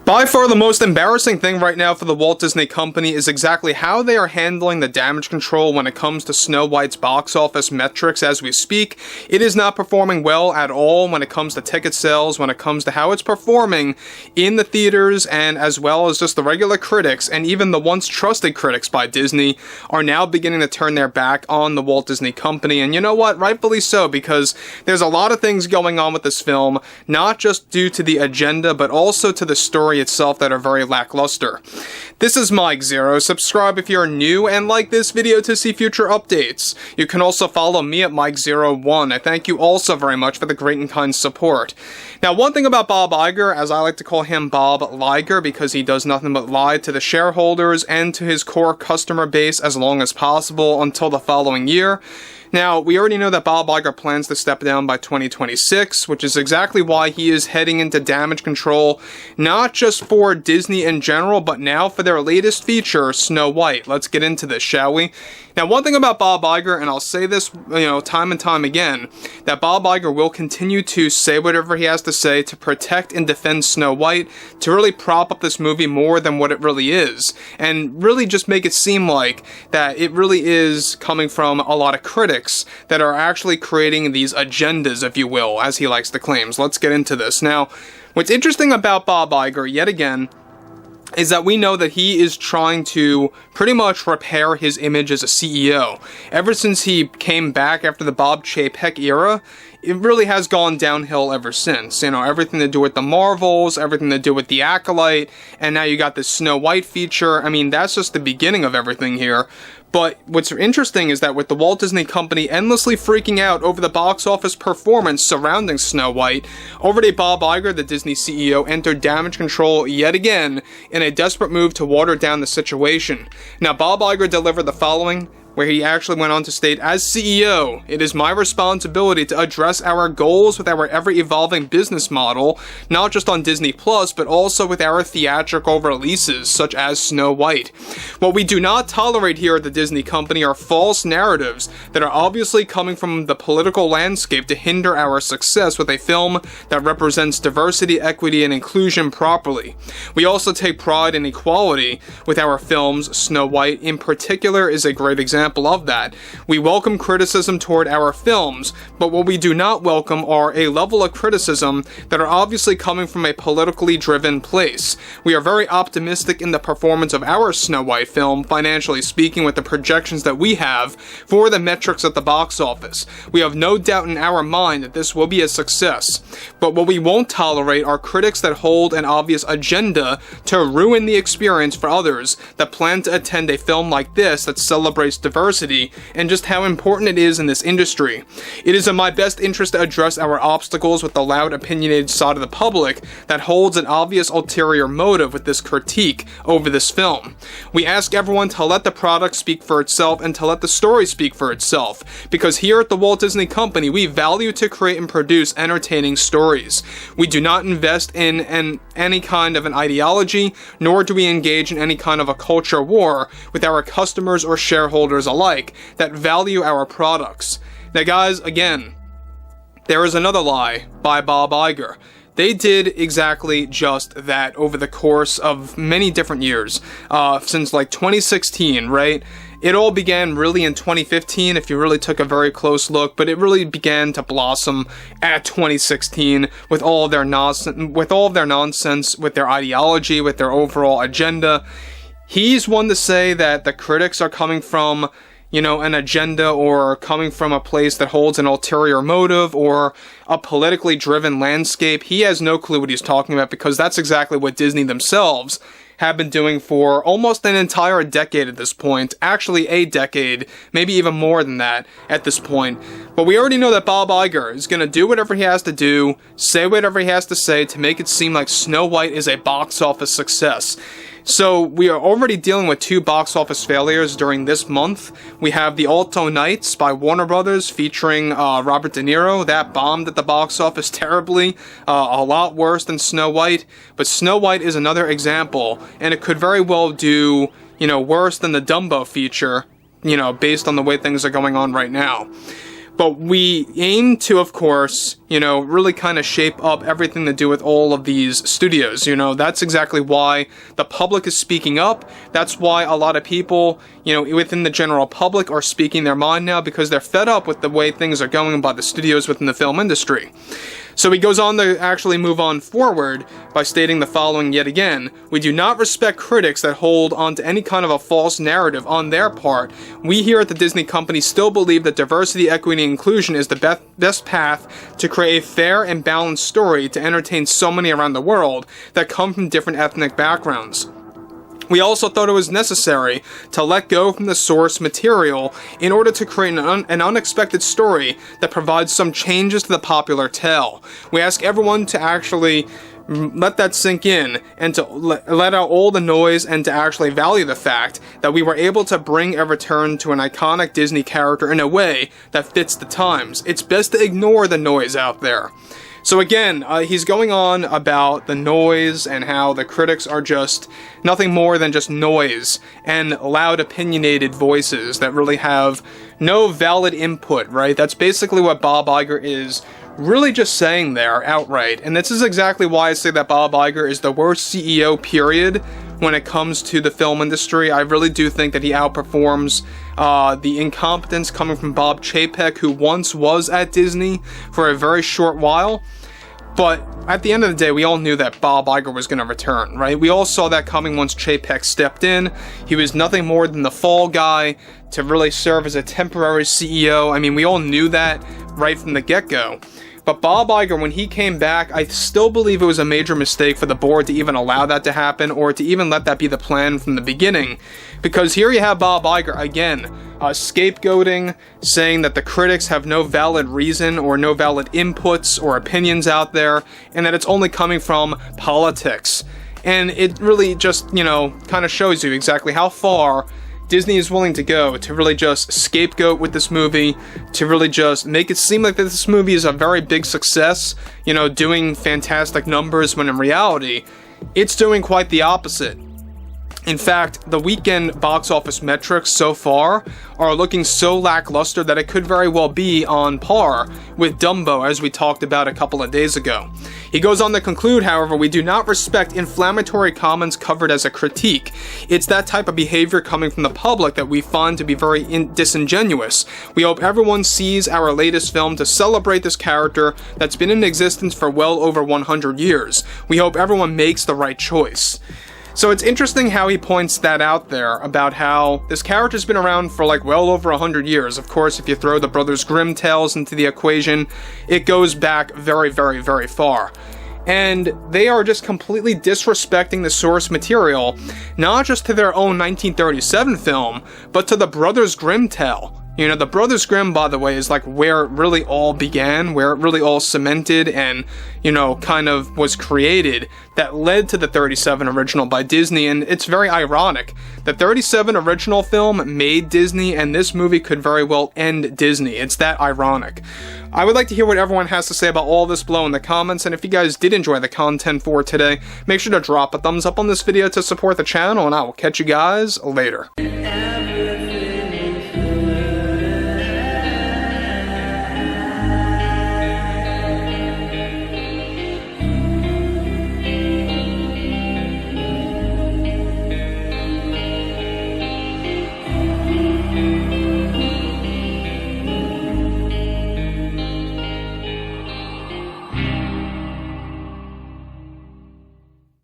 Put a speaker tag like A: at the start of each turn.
A: By far the most embarrassing thing right now for the Walt Disney Company is exactly how they are handling the damage control when it comes to Snow White's box office metrics as we speak. It is not performing well at all when it comes to ticket sales, when it comes to how it's performing in the theaters, and as well as just the regular critics, and even the once trusted critics by Disney are now beginning to turn their back on the Walt Disney Company. And you know what? Rightfully so, because there's a lot of things going on with this film, not just due to the agenda, but also to the story itself that are very lackluster. This is Mike Zero. Subscribe if you're new and like this video to see future updates. You can also follow me at Mike01. I thank you also very much for the great and kind support. Now, one thing about Bob Iger, as I like to call him Bob Liger, because he does nothing but lie to the shareholders and to his core customer base as long as possible until the following year. Now, we already know that Bob Iger plans to step down by 2026, which is exactly why he is heading into damage control, not just for Disney in general, but now for their latest feature, Snow White. Let's get into this, shall we? Now, one thing about Bob Iger, and I'll say this, time and time again, that Bob Iger will continue to say whatever he has to say to protect and defend Snow White, to really prop up this movie more than what it really is, and really just make it seem like that it really is coming from a lot of critics that are actually creating these agendas, if you will, as he likes to claim. Let's get into this. Now, what's interesting about Bob Iger, yet again, is that we know that he is trying to pretty much repair his image as a CEO. Ever since he came back after the Bob Chapek era, it really has gone downhill ever since. Everything to do with the Marvels, everything to do with the Acolyte, and now you got this Snow White feature. I mean, that's just the beginning of everything here. But what's interesting is that with the Walt Disney Company endlessly freaking out over the box office performance surrounding Snow White, already Bob Iger, the Disney CEO, entered damage control yet again in a desperate move to water down the situation. Now, Bob Iger delivered the following, where he actually went on to state, "As CEO, it is my responsibility to address our goals with our ever-evolving business model, not just on Disney Plus, but also with our theatrical releases, such as Snow White. What we do not tolerate here at the Disney Company are false narratives that are obviously coming from the political landscape to hinder our success with a film that represents diversity, equity, and inclusion properly. We also take pride in equality with our films. Snow White, in particular, is a great example of that. We welcome criticism toward our films, but what we do not welcome are a level of criticism that are obviously coming from a politically driven place. We are very optimistic in the performance of our Snow White film, financially speaking, with the projections that we have for the metrics at the box office. We have no doubt in our mind that this will be a success, but what we won't tolerate are critics that hold an obvious agenda to ruin the experience for others that plan to attend a film like this that celebrates diversity and just how important it is in this industry. It is in my best interest to address our obstacles with the loud, opinionated side of the public that holds an obvious ulterior motive with this critique over this film. We ask everyone to let the product speak for itself and to let the story speak for itself, because here at the Walt Disney Company, we value to create and produce entertaining stories. We do not invest in any kind of an ideology, nor do we engage in any kind of a culture war with our customers or shareholders alike that value our products. Now, guys, again, there is another lie by Bob Iger. They did exactly just that over the course of many different years, since like 2016, right? It all began really in 2015 if you really took a very close look, but it really began to blossom at 2016 with all of their nonsense, with their ideology, with their overall agenda. He's one to say that the critics are coming from, an agenda or coming from a place that holds an ulterior motive or a politically driven landscape. He has no clue what he's talking about, because that's exactly what Disney themselves have been doing for almost an entire decade at this point. Actually, a decade, maybe even more than that at this point. But we already know that Bob Iger is going to do whatever he has to do, say whatever he has to say to make it seem like Snow White is a box office success. So we are already dealing with 2 box office failures during this month. We have The Alto Knights by Warner Brothers featuring Robert De Niro. That bombed at the box office terribly, a lot worse than Snow White. But Snow White is another example, and it could very well do, worse than the Dumbo feature, based on the way things are going on right now. But we aim to, of course, you know, really kind of shape up everything to do with all of these studios. You know, that's exactly why the public is speaking up. That's why a lot of people, you know, within the general public are speaking their mind now, because they're fed up with the way things are going by the studios within the film industry. So he goes on to actually move on forward by stating the following yet again: "We do not respect critics that hold on to any kind of a false narrative on their part. We here at the Disney Company still believe that diversity, equity, and inclusion is the best path to create a fair and balanced story to entertain so many around the world that come from different ethnic backgrounds. We also thought it was necessary to let go from the source material in order to create an unexpected story that provides some changes to the popular tale. We ask everyone to actually let that sink in and to let out all the noise and to actually value the fact that we were able to bring a return to an iconic Disney character in a way that fits the times. It's best to ignore the noise out there." So again, he's going on about the noise and how the critics are just nothing more than just noise and loud opinionated voices that really have no valid input, right? That's basically what Bob Iger is really just saying there outright. And this is exactly why I say that Bob Iger is the worst CEO, period, when it comes to the film industry. I really do think that he outperforms the incompetence coming from Bob Chapek, who once was at Disney for a very short while. But at the end of the day, we all knew that Bob Iger was going to return, right? We all saw that coming once Chapek stepped in. He was nothing more than the fall guy to really serve as a temporary CEO. I mean, we all knew that right from the get-go. But Bob Iger, when he came back, I still believe it was a major mistake for the board to even allow that to happen, or to even let that be the plan from the beginning. Because here you have Bob Iger, again, scapegoating, saying that the critics have no valid reason or no valid inputs or opinions out there, and that it's only coming from politics. And it really just, you know, kind of shows you exactly how far Disney is willing to go to really just scapegoat with this movie, to really just make it seem like that this movie is a very big success, you know, doing fantastic numbers, when in reality, it's doing quite the opposite. In fact, the weekend box office metrics so far are looking so lackluster that it could very well be on par with Dumbo, as we talked about a couple of days ago. He goes on to conclude, however, "We do not respect inflammatory comments covered as a critique. It's that type of behavior coming from the public that we find to be very disingenuous. We hope everyone sees our latest film to celebrate this character that's been in existence for well over 100 years. We hope everyone makes the right choice." So it's interesting how he points that out there, about how this character's been around for like well over 100 years. Of course, if you throw the Brothers Grimm tales into the equation, it goes back very, very, very far. And they are just completely disrespecting the source material, not just to their own 1937 film, but to the Brothers Grimm tale. You know, the Brothers Grimm, by the way, is like where it really all began, where it really all cemented and, you know, kind of was created, that led to the 37 original by Disney. And it's very ironic. The 37 original film made Disney, and this movie could very well end Disney. It's that ironic. I would like to hear what everyone has to say about all this below in the comments, and if you guys did enjoy the content for today, make sure to drop a thumbs up on this video to support the channel, and I will catch you guys later.